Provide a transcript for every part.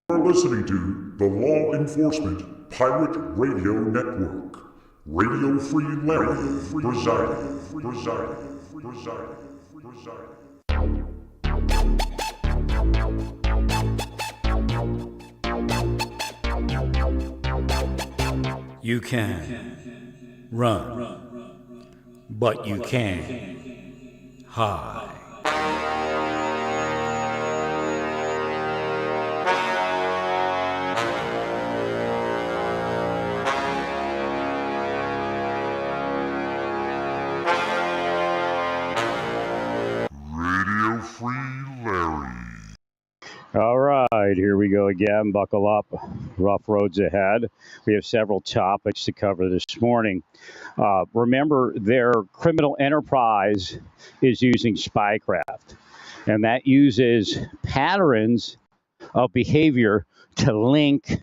are listening to the Law Enforcement Pirate Radio Network. Radio Free Larry presiding. You can run, but you can't hide. Radio Free Larry. All right, here we go again. Buckle up. Rough roads ahead. We have several topics to cover this morning. Remember, their criminal enterprise is using spycraft, and that uses patterns of behavior to link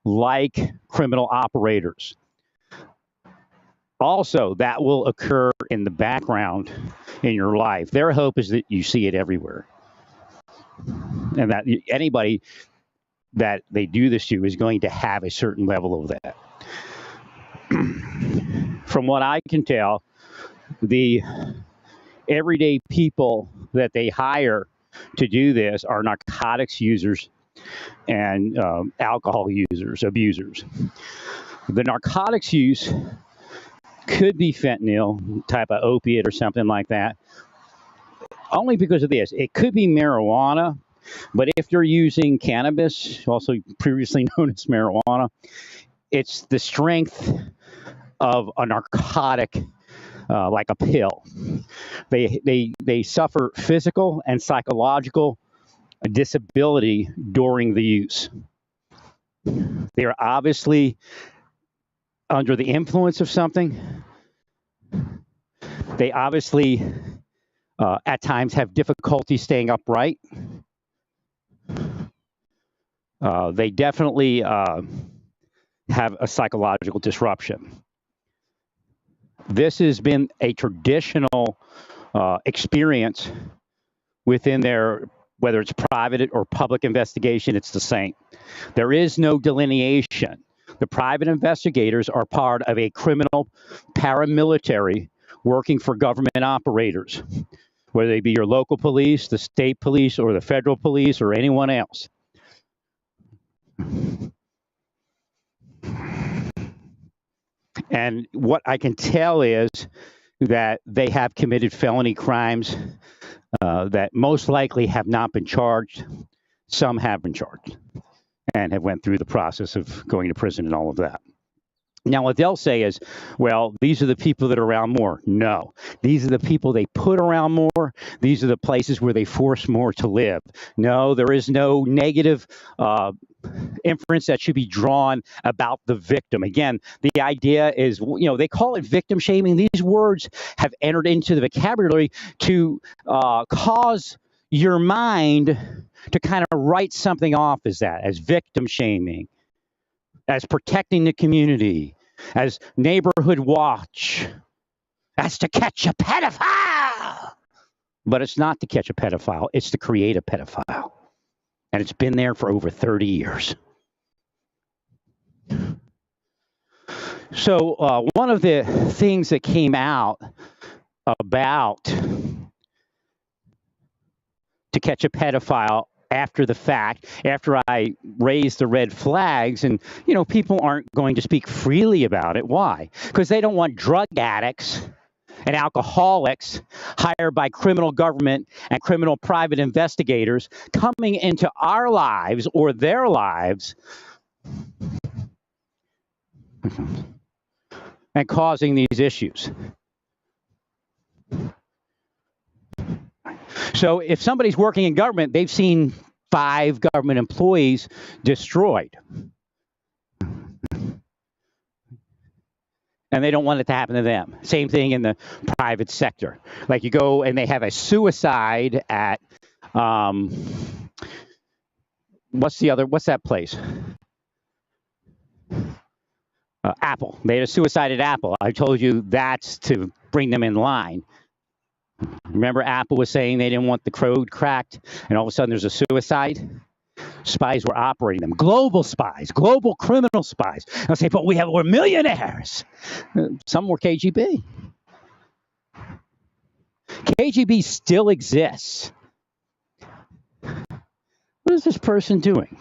like criminal operators. Also, that will occur in the background in your life. Their hope is that you see it everywhere, and that anybody that they do this to is going to have a certain level of that. From what I can tell, the everyday people that they hire to do this are narcotics users and alcohol users, abusers. The narcotics use could be fentanyl, type of opiate or something like that, only because of this. It could be marijuana, but if you're using cannabis, also previously known as marijuana, it's the strength of a narcotic, like a pill. They suffer physical and psychological disability during the use. They are obviously under the influence of something. They obviously, at times, have difficulty staying upright. They definitely have a psychological disruption. This has been a traditional experience within their, whether it's private or public investigation, it's the same. There is no delineation. The private investigators are part of a criminal paramilitary working for government operators, whether they be your local police, the state police, or the federal police, or anyone else. And what I can tell is that they have committed felony crimes that most likely have not been charged. Some have been charged and have went through the process of going to prison and all of that. Now, what they'll say is, well, these are the people that are around more. No, these are the people they put around more. These are the places where they force more to live. No, there is no negative inference that should be drawn about the victim. Again, the idea is, they call it victim shaming. These words have entered into the vocabulary to cause your mind to kind of write something off as that, as victim shaming, as protecting the community, as neighborhood watch, as to catch a pedophile. But it's not to catch a pedophile, it's to create a pedophile. And it's been there for over 30 years. So one of the things that came out about to catch a pedophile after the fact, after I raised the red flags, and, people aren't going to speak freely about it. Why? Because they don't want drug addicts and alcoholics hired by criminal government and criminal private investigators coming into our lives or their lives and causing these issues. So if somebody's working in government, they've seen 5 government employees destroyed. And they don't want it to happen to them. Same thing in the private sector. Like you go and they have a suicide at, what's that place? Apple. They had a suicide at Apple. I told you that's to bring them in line. Remember, Apple was saying they didn't want the code cracked, and all of a sudden there's a suicide? spies were operating them. Global spies, global criminal spies. They'll say, but we're millionaires. Some were KGB. KGB still exists. What is this person doing?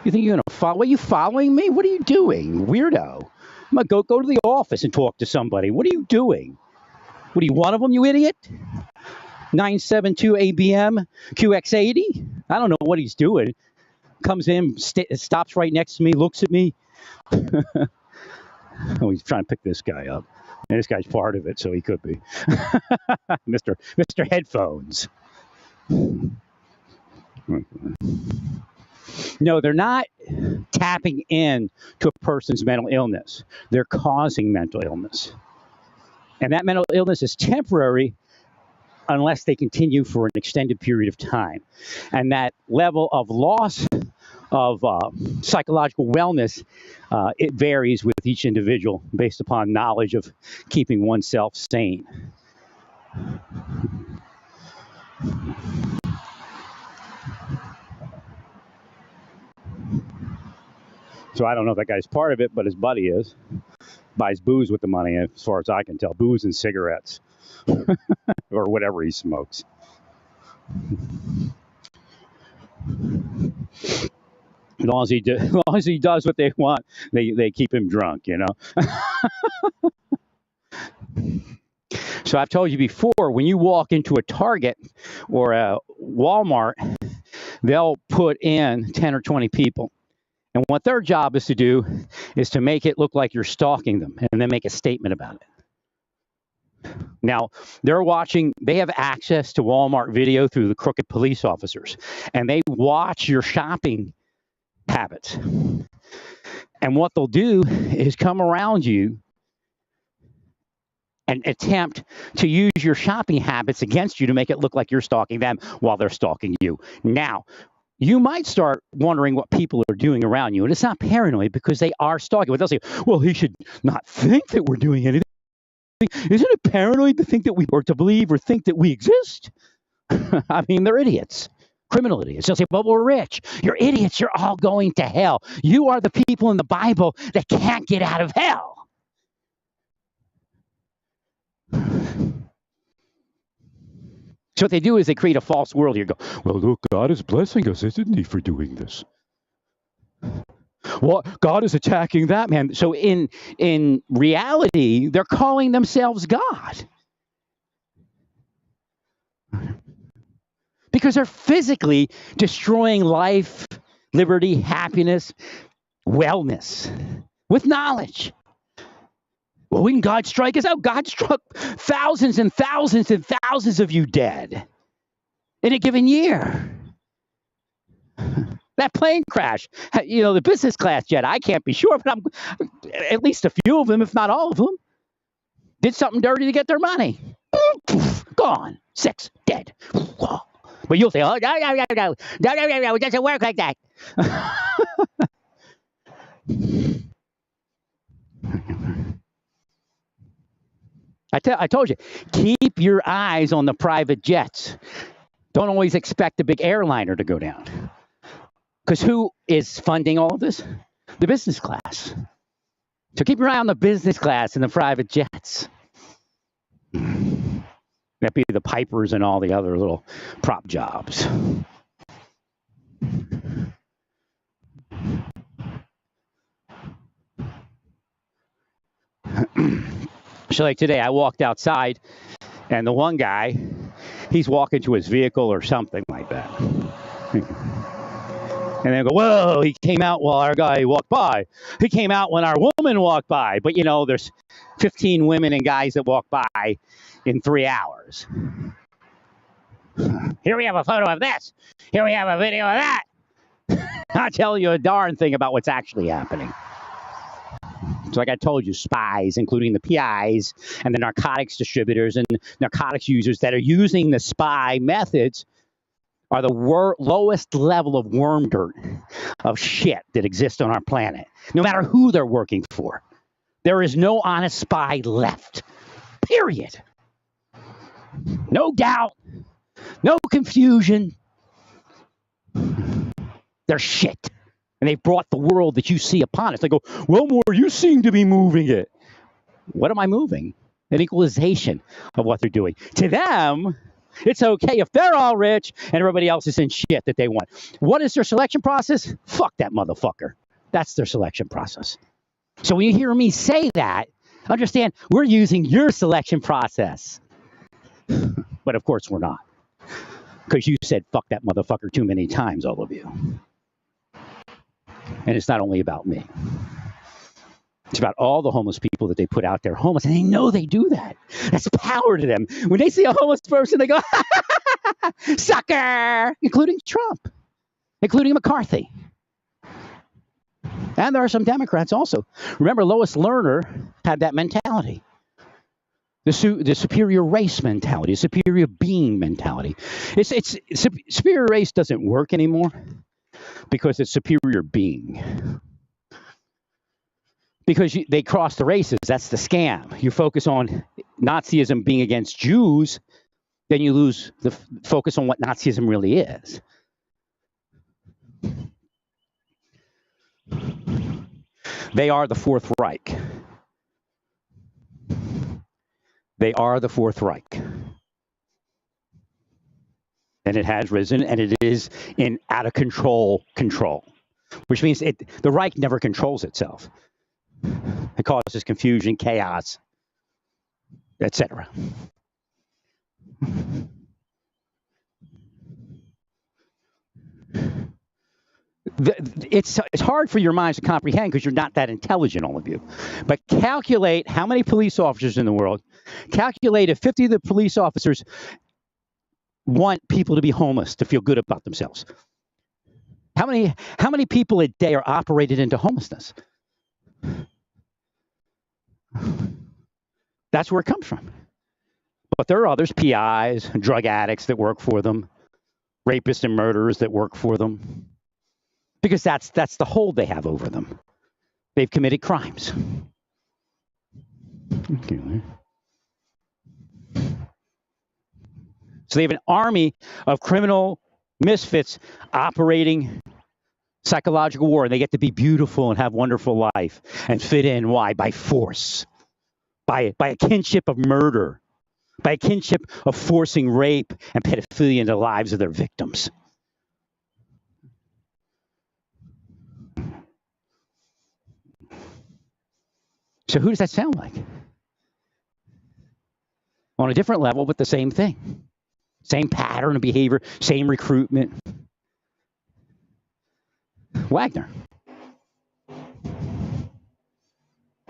You think you're going to follow? Are you following me? What are you doing, weirdo? I'm going to go to the office and talk to somebody. What are you doing? What are you, one of them, you idiot? 972 ABM QX80? I don't know what he's doing. Comes in, stops right next to me, looks at me. Oh, he's trying to pick this guy up. And this guy's part of it, so he could be. Mr. Headphones. No, they're not tapping in to a person's mental illness. They're causing mental illness. And that mental illness is temporary unless they continue for an extended period of time. And that level of loss of psychological wellness, it varies with each individual based upon knowledge of keeping oneself sane. So I don't know if that guy's part of it, but his buddy is. Buys booze with the money, as far as I can tell. Booze and cigarettes. Or whatever he smokes. As long as he does what they want, they keep him drunk, you know. So I've told you before, when you walk into a Target or a Walmart, they'll put in 10 or 20 people. And what their job is to do is to make it look like you're stalking them and then make a statement about it. Now, they have access to Walmart video through the crooked police officers, and they watch your shopping habits. And what they'll do is come around you and attempt to use your shopping habits against you to make it look like you're stalking them while they're stalking you. Now, you might start wondering what people are doing around you, and it's not paranoid because they are stalking. But they'll say, well, he should not think that we're doing anything. Isn't it paranoid to think that to believe or think that we exist? I mean, they're idiots. Criminal idiots. They'll say, well, we're rich. You're idiots. You're all going to hell. You are the people in the Bible that can't get out of hell. So what they do is they create a false world. You go, well, look, God is blessing us, isn't he, for doing this? Well, God is attacking that man. So in reality, they're calling themselves God. Because they're physically destroying life, liberty, happiness, wellness with knowledge. Well, when God strike us out, God struck thousands and thousands and thousands of you dead in a given year. That plane crash, the business class jet, I can't be sure, but at least a few of them, if not all of them, did something dirty to get their money. Gone. 6 dead. But you'll say, oh, no, it doesn't work like that. I told you, keep your eyes on the private jets. Don't always expect the big airliner to go down. Because who is funding all of this? The business class. So keep your eye on the business class and the private jets. That'd be the Pipers and all the other little prop jobs. So like today, I walked outside, and the one guy, he's walking to his vehicle or something like that. And they go, whoa, he came out while our guy walked by. He came out when our woman walked by. But, there's 15 women and guys that walk by in 3 hours. Here we have a photo of this. Here we have a video of that. I'll tell you a darn thing about what's actually happening. So like I told you, spies, including the PIs and the narcotics distributors and narcotics users that are using the spy methods are the lowest level of worm dirt, of shit that exists on our planet, no matter who they're working for. There is no honest spy left, period. No doubt, no confusion. They're shit. And they've brought the world that you see upon us. They go, well, Moore, you seem to be moving it. What am I moving? An equalization of what they're doing. To them, it's okay if they're all rich and everybody else is in shit that they want. What is their selection process? Fuck that motherfucker. That's their selection process. So when you hear me say that, understand we're using your selection process. But of course we're not. Because you said fuck that motherfucker too many times, all of you. And it's not only about me. It's about all the homeless people that they put out there homeless, and they know they do that. That's power to them. When they see a homeless person, they go, sucker, including Trump, including McCarthy. And there are some Democrats also. Remember, Lois Lerner had that mentality. The superior race mentality, the superior being mentality. Superior race doesn't work anymore because it's superior being. Because they cross the races, that's the scam. You focus on Nazism being against Jews, then you lose the focus on what Nazism really is. They are the Fourth Reich. They are the Fourth Reich. And it has risen, and it is in out of control, which means the Reich never controls itself. It causes confusion, chaos, etc. It's hard for your minds to comprehend because you're not that intelligent, all of you. But calculate how many police officers in the world. Calculate if 50 of the police officers want people to be homeless to feel good about themselves. How many people a day are operated into homelessness? That's where it comes from. But there are others, PIs, drug addicts that work for them, rapists and murderers that work for them, because that's the hold they have over them. They've committed crimes. Okay. So they have an army of criminal misfits operating psychological war, and they get to be beautiful and have wonderful life and fit in. Why? By force, by a kinship of murder, by a kinship of forcing rape and pedophilia into the lives of their victims. So who does that sound like? On a different level, but the same thing. Same pattern of behavior, same recruitment. Wagner.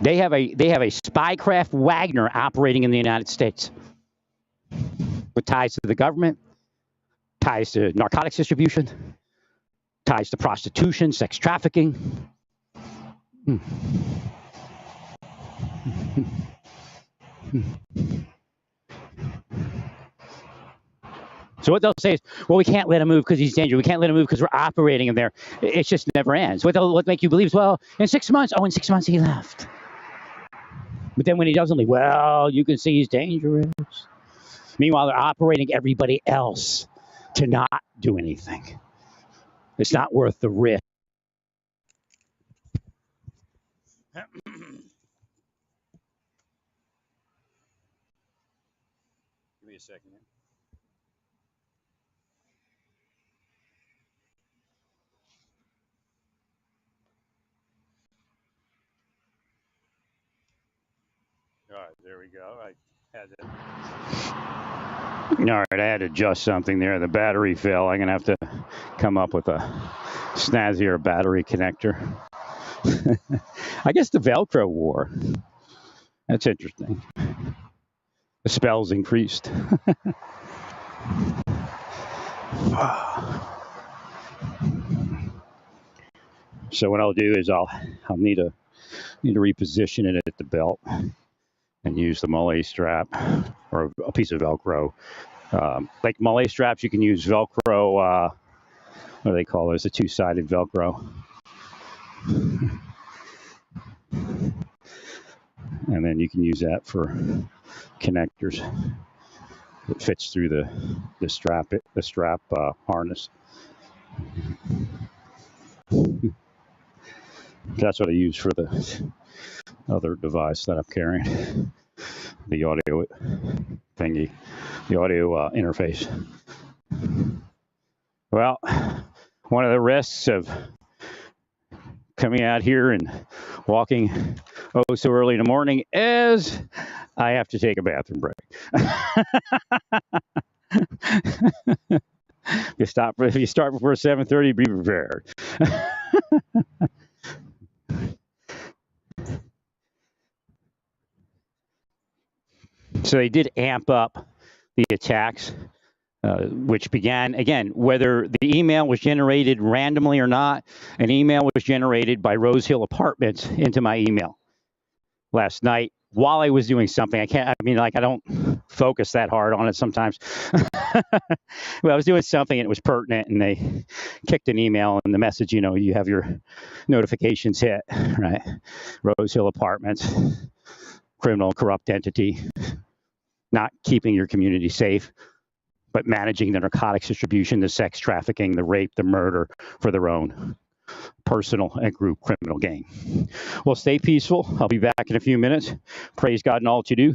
They have a spycraft Wagner operating in the United States with ties to the government, ties to narcotics distribution, ties to prostitution, sex trafficking. So what they'll say is, well, we can't let him move because he's dangerous. We can't let him move because we're operating him there. It just never ends. What make you believe is, well, in 6 months, in 6 months he left. But then when he doesn't leave, well, you can see he's dangerous. Meanwhile, they're operating everybody else to not do anything. It's not worth the risk. Give me a second here. All right, there we go. I had to adjust something there. The battery fell. I'm going to have to come up with a snazzier battery connector. I guess the Velcro war. That's interesting. The spells increased. So what I'll do is I'll need to reposition it at the belt and use the Mollet strap or a piece of Velcro. Like Mollet straps, you can use Velcro. What do they call those? A two-sided Velcro. And then you can use that for connectors. It fits through the strap harness. That's what I use for the other device that I'm carrying, the audio thingy, the audio interface. Well, one of the risks of coming out here and walking so early in the morning is I have to take a bathroom break. If you start before 7:30, be prepared. So they did amp up the attacks, which began, again, whether the email was generated randomly or not, an email was generated by Rose Hill Apartments into my email last night while I was doing something. I don't focus that hard on it sometimes. Well, I was doing something and it was pertinent, and they kicked an email, and the message, you have your notifications hit, right? Rose Hill Apartments, criminal, corrupt entity, not keeping your community safe, but managing the narcotics distribution, the sex trafficking, the rape, the murder for their own personal and group criminal gain. Well, stay peaceful. I'll be back in a few minutes. Praise God in all that you do.